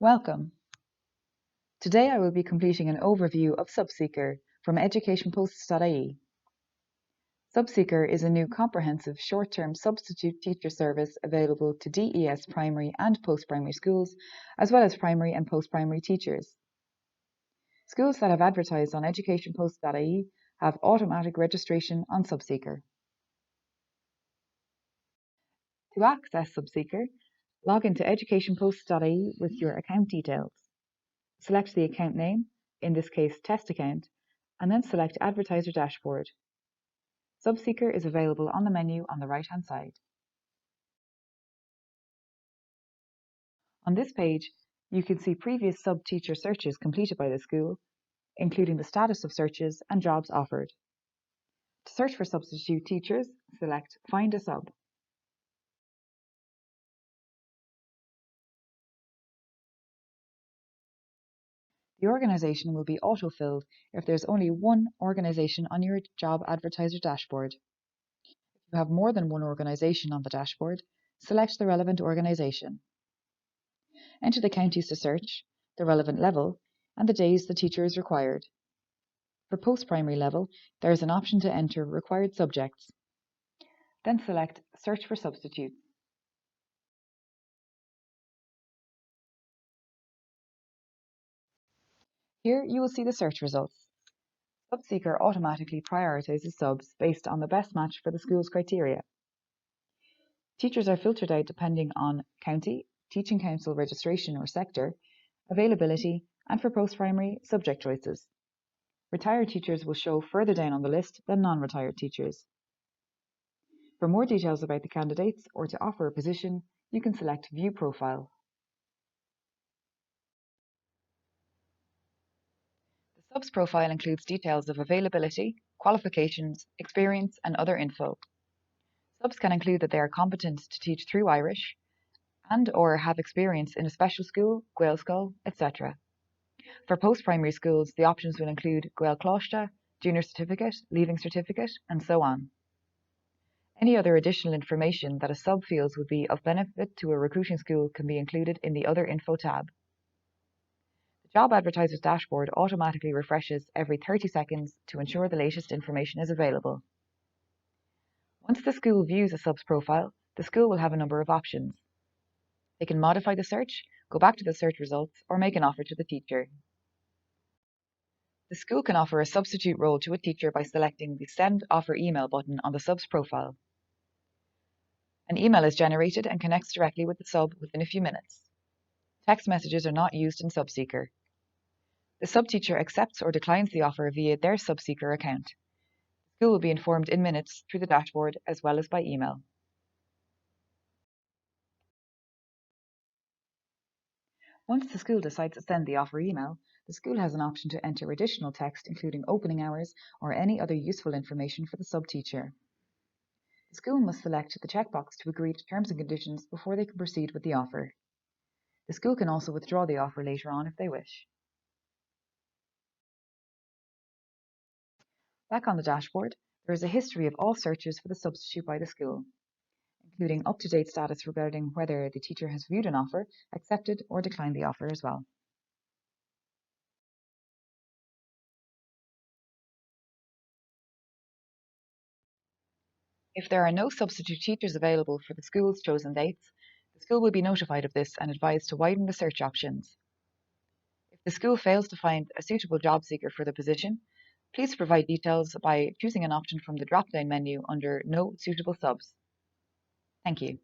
Welcome. Today I will be completing an overview of Subseeker from educationposts.ie. Subseeker is a new comprehensive short-term substitute teacher service available to DES primary and post-primary schools, as well as primary and post-primary teachers. Schools that have advertised on educationposts.ie have automatic registration on Subseeker. To access Subseeker, log into educationposts.ie with your account details. Select the account name, in this case test account, and then select Advertiser Dashboard. Subseeker is available on the menu on the right-hand side. On this page, you can see previous sub-teacher searches completed by the school, including the status of searches and jobs offered. To search for substitute teachers, select Find a Sub. The organisation will be auto-filled if there's only one organisation on your Job Advertiser dashboard. If you have more than one organisation on the dashboard, select the relevant organisation. Enter the counties to search, the relevant level, and the days the teacher is required. For post-primary level, there is an option to enter required subjects. Then select Search for Substitutes. Here you will see the search results. Subseeker automatically prioritizes subs based on the best match for the school's criteria. Teachers are filtered out depending on county, teaching council registration or sector, availability, and for post-primary, subject choices. Retired teachers will show further down on the list than non-retired teachers. For more details about the candidates or to offer a position, you can select View Profile. The subs profile includes details of availability, qualifications, experience, and other info. Subs can include that they are competent to teach through Irish and or have experience in a special school, Gael School, etc. For post-primary schools, the options will include Gael Cláiste, Junior Certificate, Leaving Certificate, and so on. Any other additional information that a sub feels would be of benefit to a recruiting school can be included in the Other Info tab. The Job Advertisers dashboard automatically refreshes every 30 seconds to ensure the latest information is available. Once the school views a sub's profile, the school will have a number of options. They can modify the search, go back to the search results, or make an offer to the teacher. The school can offer a substitute role to a teacher by selecting the Send Offer Email button on the sub's profile. An email is generated and connects directly with the sub within a few minutes. Text messages are not used in Subseeker. The sub-teacher accepts or declines the offer via their Subseeker account. The school will be informed in minutes through the dashboard as well as by email. Once the school decides to send the offer email, the school has an option to enter additional text including opening hours or any other useful information for the sub-teacher. The school must select the checkbox to agree to terms and conditions before they can proceed with the offer. The school can also withdraw the offer later on if they wish. Back on the dashboard, there is a history of all searches for the substitute by the school, including up-to-date status regarding whether the teacher has viewed an offer, accepted or declined the offer as well. If there are no substitute teachers available for the school's chosen dates, the school will be notified of this and advised to widen the search options. If the school fails to find a suitable job seeker for the position, please provide details by choosing an option from the drop-down menu under No Suitable Subs. Thank you.